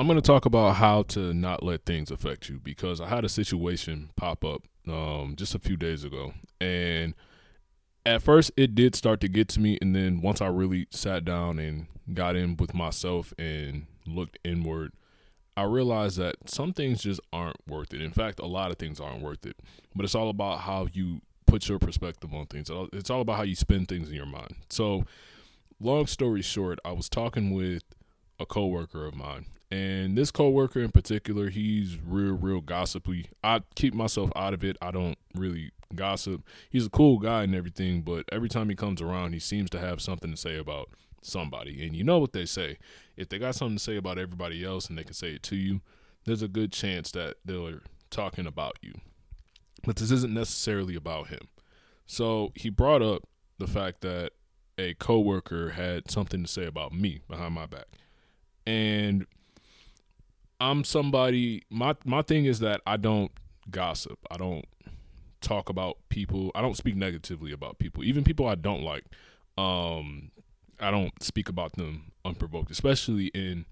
I'm going to talk about how to not let things affect you because I had a situation pop up just a few days ago. And at first, it did start to get to me. And then once I really sat down and got in with myself and looked inward, I realized that some things just aren't worth it. In fact, a lot of things aren't worth it. But it's all about how you put your perspective on things. It's all about how you spin things in your mind. So, long story short, I was talking with a coworker of mine. And this coworker in particular, he's real gossipy. I keep myself out of it. I don't really gossip. He's a cool guy and everything, but every time he comes around, he seems to have something to say about somebody. And you know what they say. If they got something to say about everybody else and they can say it to you, there's a good chance that they're talking about you. But this isn't necessarily about him. So he brought up the fact that a coworker had something to say about me behind my back. And I'm somebody my thing is that I don't gossip. I don't talk about people. I don't speak negatively about people. Even people I don't like. I don't speak about them unprovoked, especially in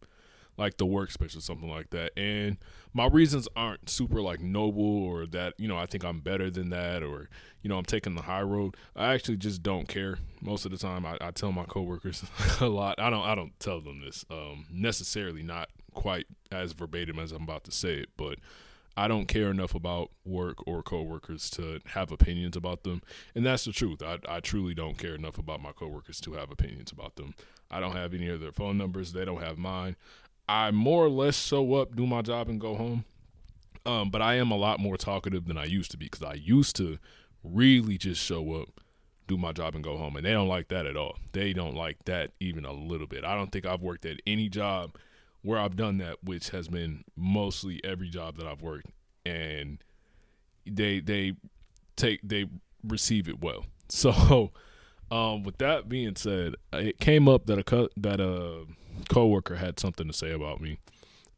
like the workspace or something like that. And my reasons aren't super like noble or that, I think I'm better than that or, I'm taking the high road. I actually just don't care. Most of the time I tell my coworkers a lot. I don't tell them this necessarily, not quite as verbatim as I'm about to say it, but I don't care enough about work or coworkers to have opinions about them. And that's the truth. I truly don't care enough about my coworkers to have opinions about them. I don't have any of their phone numbers. They don't have mine. I more or less show up, do my job, and go home. But I am a lot more talkative than I used to be because I used to really just show up, do my job, and go home. And they don't like that at all. They don't like that even a little bit. I don't think I've worked at any job where I've done that, which has been mostly every job that I've worked. And they receive it well. So with that being said, it came up that a coworker had something to say about me.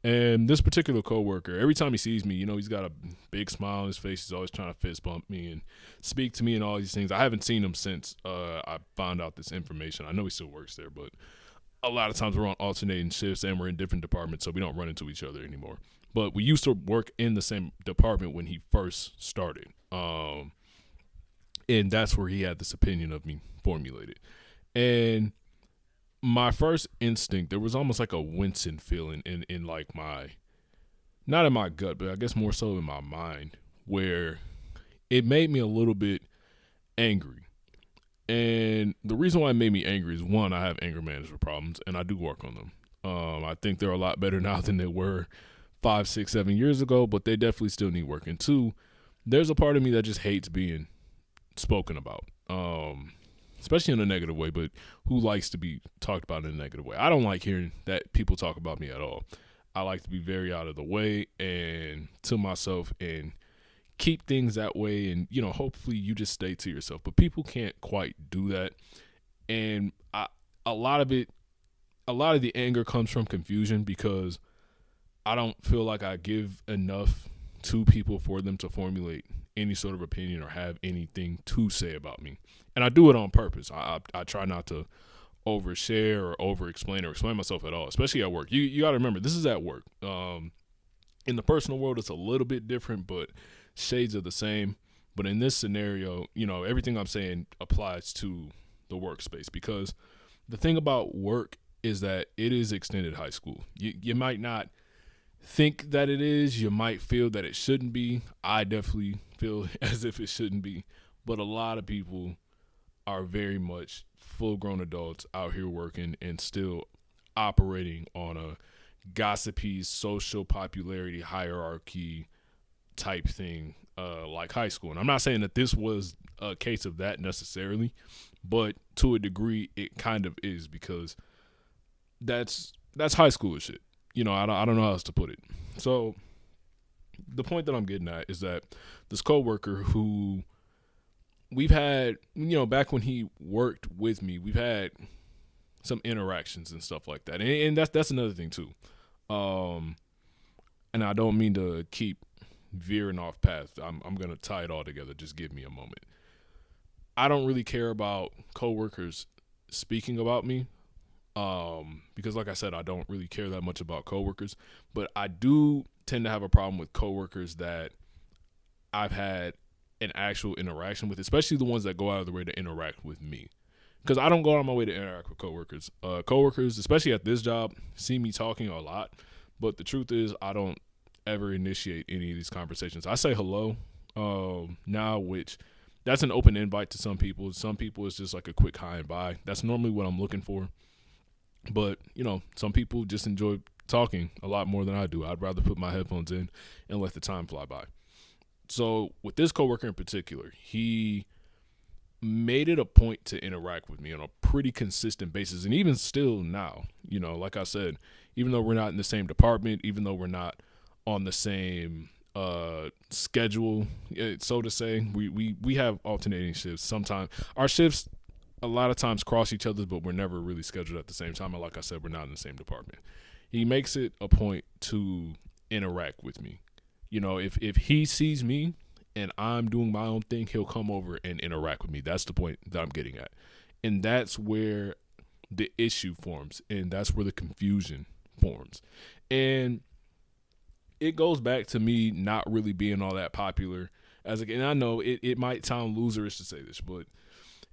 And this particular coworker, every time he sees me, he's got a big smile on his face. He's always trying to fist bump me and speak to me and all these things. I haven't seen him since I found out this information. I know he still works there, but a lot of times we're on alternating shifts and we're in different departments, so we don't run into each other anymore. But we used to work in the same department when he first started. And that's where he had this opinion of me formulated. And my first instinct, there was almost like a wincing feeling in like not in my gut, but I guess more so in my mind, where it made me a little bit angry. And the reason why it made me angry is, one, I have anger management problems, and I do work on them. I think they're a lot better now than they were 5, 6, 7 years ago, but they definitely still need work. And two, there's a part of me that just hates being spoken about, especially in a negative way, but who likes to be talked about in a negative way? I don't like hearing that people talk about me at all. I like to be very out of the way and to myself and keep things that way, and hopefully you just stay to yourself. But people can't quite do that, and a lot of the anger comes from confusion because I don't feel like I give enough to people for them to formulate any sort of opinion or have anything to say about me. And I do it on purpose. I try not to overshare or over-explain or explain myself at all, especially at work. You got to remember, this is at work. In the personal world, it's a little bit different, but shades of the same. But in this scenario, everything I'm saying applies to the workspace, because the thing about work is that it is extended high school. You might not think that it is. You might feel that it shouldn't be. I definitely feel as if it shouldn't be. But a lot of people are very much full-grown adults out here working and still operating on a gossipy social popularity hierarchy type thing, like high school. And I'm not saying that this was a case of that necessarily, but to a degree it kind of is, because that's high school shit. I don't know how else to put it. So the point that I'm getting at is that this coworker who we've had, back when he worked with me, we've had some interactions and stuff like that. And that's another thing too. And I don't mean to keep veering off path. I'm going to tie it all together. Just give me a moment. I don't really care about coworkers speaking about me Because like I said, I don't really care that much about coworkers, but I do tend to have a problem with coworkers that I've had an actual interaction with, especially the ones that go out of the way to interact with me. Because I don't go out of my way to interact with coworkers. Coworkers, especially at this job, see me talking a lot, but the truth is, I don't ever initiate any of these conversations. I say hello now, which that's an open invite to some people. Some people it's just like a quick hi and bye. That's normally what I'm looking for. But some people just enjoy talking a lot more than I do. I'd rather put my headphones in and let the time fly by. So with this coworker in particular, he made it a point to interact with me on a pretty consistent basis. And even still now, like I said, even though we're not in the same department, even though we're not on the same schedule, so to say, we have alternating shifts. Sometimes our shifts a lot of times cross each other, but we're never really scheduled at the same time. And like I said, we're not in the same department. He makes it a point to interact with me. If he sees me and I'm doing my own thing, he'll come over and interact with me. That's the point that I'm getting at. And that's where the issue forms, and that's where the confusion forms. And it goes back to me not really being all that popular and I know it might sound loserish to say this, but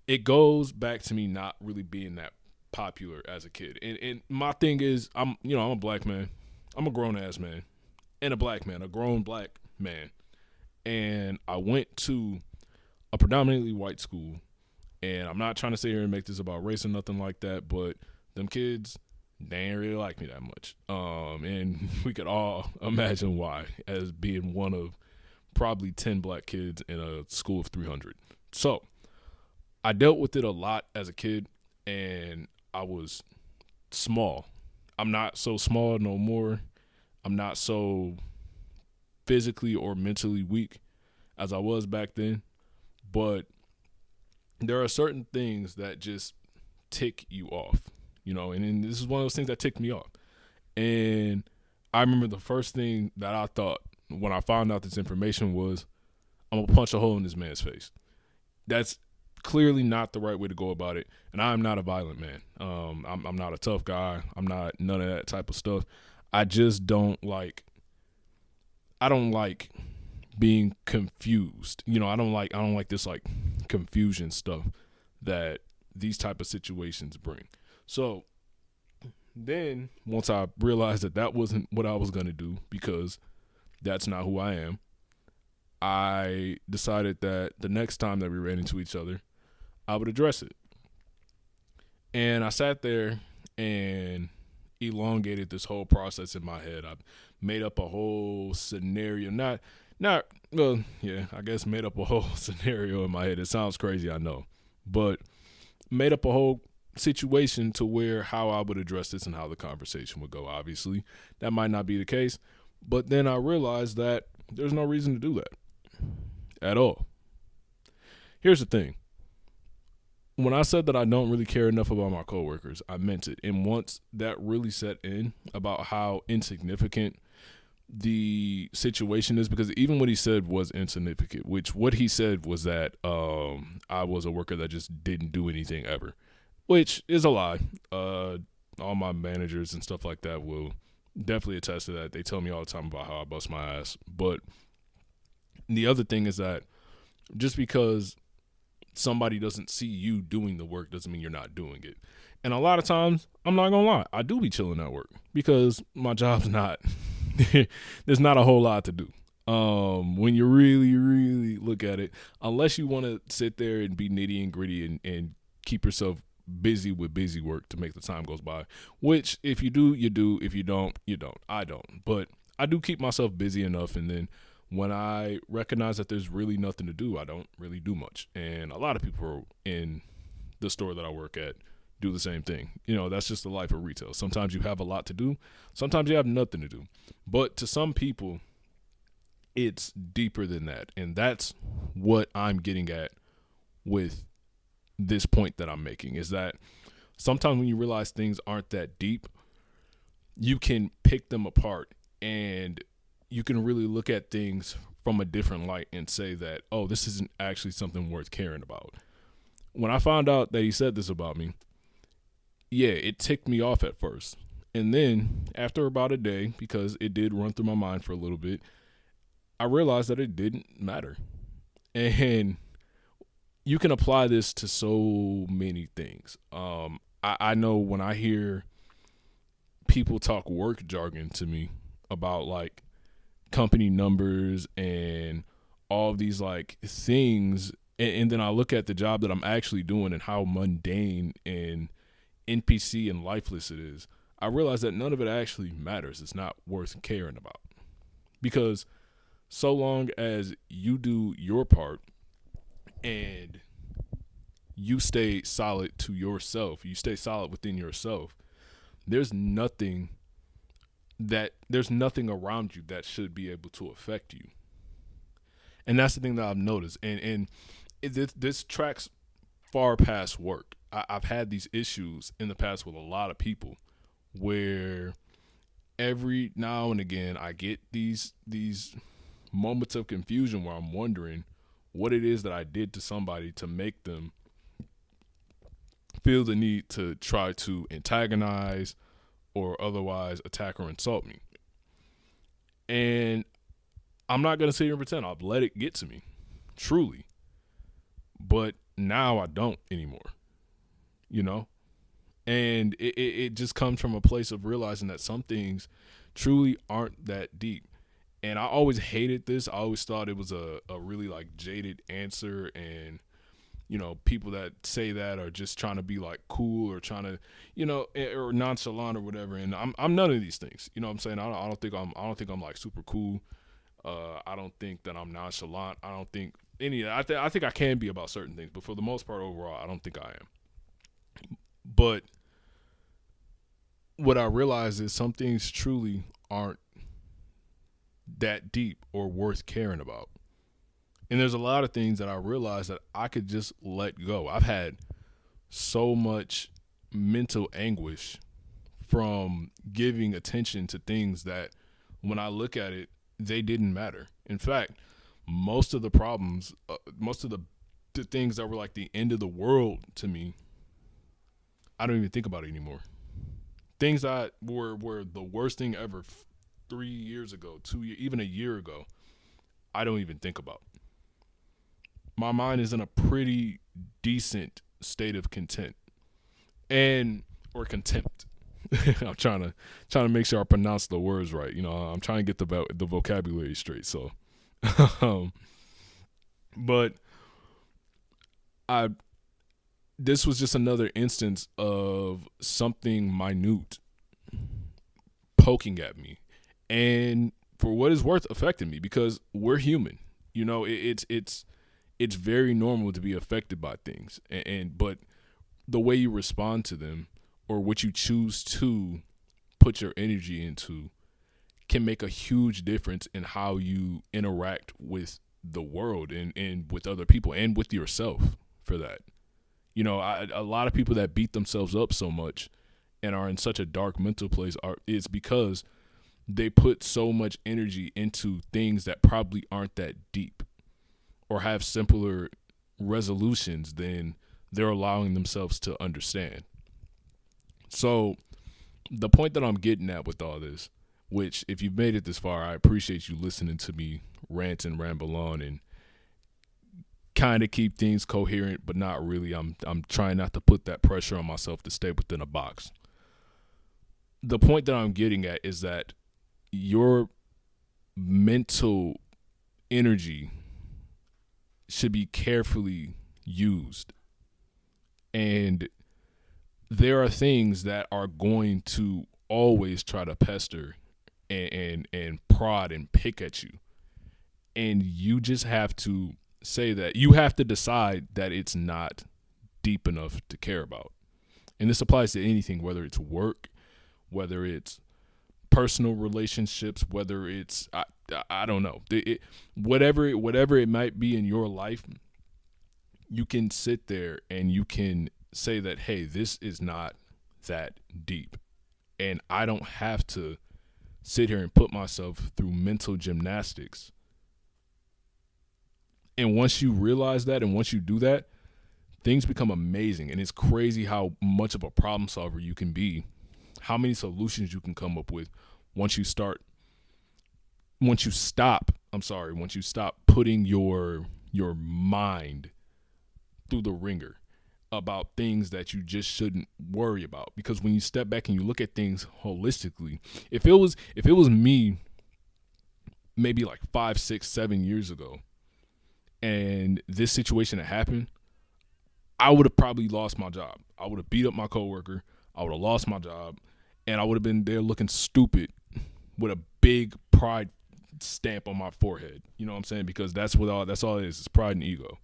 it goes back to me not really being that popular as a kid. And my thing is, I'm a black man. I'm a grown ass man and a black man, a grown black man. And I went to a predominantly white school, and I'm not trying to sit here and make this about race or nothing like that, but them kids, they ain't really like me that much. And we could all imagine why, as being one of probably 10 black kids in a school of 300. So I dealt with it a lot as a kid, and I was small. I'm not so small no more. I'm not so physically or mentally weak as I was back then, but there are certain things that just tick you off, and this is one of those things that ticked me off. And I remember the first thing that I thought when I found out this information was, I'm gonna punch a hole in this man's face. That's clearly not the right way to go about it, and I'm not a violent man. I'm not a tough guy. I'm not none of that type of stuff. I just don't like being confused. I don't like this like confusion stuff that these type of situations bring. So then once I realized that wasn't what I was going to do, because that's not who I am, I decided that the next time that we ran into each other, I would address it. And I sat there and elongated this whole process in my head. I made up a whole scenario. I guess made up a whole scenario in my head. It sounds crazy, I know. But made up a whole situation to where how I would address this and how the conversation would go. Obviously, that might not be the case. But then I realized that there's no reason to do that at all. Here's the thing. When I said that I don't really care enough about my coworkers, I meant it. And once that really set in about how insignificant the situation is, because even what he said was insignificant, which what he said was that I was a worker that just didn't do anything ever, which is a lie. All my managers and stuff like that will definitely attest to that. They tell me all the time about how I bust my ass. But the other thing is that just because somebody doesn't see you doing the work doesn't mean you're not doing it. And a lot of times, I'm not gonna lie, I do be chilling at work because my job's not there's not a whole lot to do. When you really, really look at it, unless you want to sit there and be nitty and gritty and keep yourself busy with busy work to make the time goes by, which if you do, you do. If you don't, you don't. I don't. But I do keep myself busy enough, and then when I recognize that there's really nothing to do, I don't really do much. And a lot of people in the store that I work at do the same thing. That's just the life of retail. Sometimes you have a lot to do. Sometimes you have nothing to do. But to some people, it's deeper than that. And that's what I'm getting at with this point that I'm making, is that sometimes when you realize things aren't that deep, you can pick them apart and you can really look at things from a different light and say that, oh, this isn't actually something worth caring about. When I found out that he said this about me, yeah, it ticked me off at first. And then after about a day, because it did run through my mind for a little bit, I realized that it didn't matter. And you can apply this to so many things. I know when I hear people talk work jargon to me about like company numbers and all of these like things, and then I look at the job that I'm actually doing and how mundane and NPC and lifeless it is, I realize that none of it actually matters. It's not worth caring about because so long as you do your part and you stay solid to yourself, you stay solid within yourself, there's nothing there's nothing around you that should be able to affect you. And that's the thing that I've noticed. And this tracks far past work. I've had these issues in the past with a lot of people where every now and again I get these moments of confusion where I'm wondering what it is that I did to somebody to make them feel the need to try to antagonize or otherwise attack or insult me. And I'm not going to sit here and pretend I've let it get to me, truly. But now I don't anymore, you know? And it just comes from a place of realizing that some things truly aren't that deep. And I always hated this. I always thought it was a really like jaded answer, and people that say that are just trying to be like cool or trying to, or nonchalant or whatever. And I'm none of these things. You know what I'm saying? I don't think I'm like super cool. I don't think that I'm nonchalant. I don't think any of that. I think I can be about certain things, but for the most part, overall, I don't think I am. But what I realize is some things truly aren't that deep or worth caring about. And there's a lot of things that I realized that I could just let go. I've had so much mental anguish from giving attention to things that when I look at it, they didn't matter. In fact, most of the problems, most of the things that were like the end of the world to me, I don't even think about it anymore. Things that were the worst thing ever 3 years ago, even a year ago, I don't even think about. My mind is in a pretty decent state of content or contempt. I'm trying to make sure I pronounce the words right. I'm trying to get the vocabulary straight. So, but this was just another instance of something minute poking at me, and for what is worth, affecting me, because we're human. It's very normal to be affected by things, but the way you respond to them or what you choose to put your energy into can make a huge difference in how you interact with the world and with other people and with yourself for that. A lot of people that beat themselves up so much and are in such a dark mental place is because they put so much energy into things that probably aren't that deep or have simpler resolutions than they're allowing themselves to understand. So the point that I'm getting at with all this, which if you've made it this far, I appreciate you listening to me rant and ramble on and kind of keep things coherent, but not really. I'm trying not to put that pressure on myself to stay within a box. The point that I'm getting at is that your mental energy should be carefully used. And there are things that are going to always try to pester and prod and pick at you. And you just have to say that you have to decide that it's not deep enough to care about. And this applies to anything, whether it's work, whether it's personal relationships, whether it's I don't know, whatever it might be in your life. You can sit there and you can say that, hey, this is not that deep, and I don't have to sit here and put myself through mental gymnastics. And once you realize that, and once you do that, things become amazing. And it's crazy how much of a problem solver you can be, how many solutions you can come up with once you start once you stop putting your mind through the ringer about things that you just shouldn't worry about. Because when you step back and you look at things holistically, if it was me maybe like 5, 6, 7 years ago and this situation had happened, I would have probably lost my job. I would have beat up my coworker. I would have lost my job, and I would have been there looking stupid with a big pride stamp on my forehead. You know what I'm saying? Because that's all it is. It's pride and ego.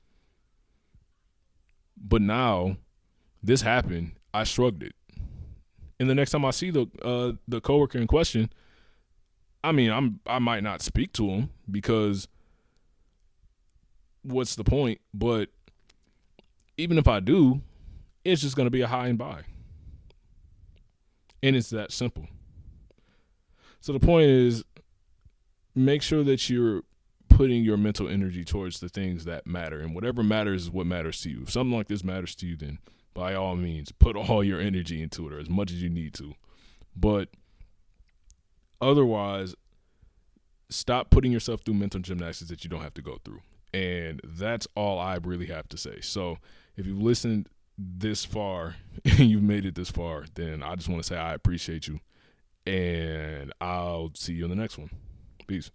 But now this happened. I shrugged it. And the next time I see the coworker in question, I mean, I might not speak to him because what's the point? But even if I do, it's just going to be a high and buy. And it's that simple. So the point is, make sure that you're putting your mental energy towards the things that matter. And whatever matters is what matters to you. If something like this matters to you, then by all means, put all your energy into it, or as much as you need to. But otherwise, stop putting yourself through mental gymnastics that you don't have to go through. And that's all I really have to say. So if you've listened this far and you've made it this far, then I just want to say I appreciate you. And I'll see you in the next one. Peace.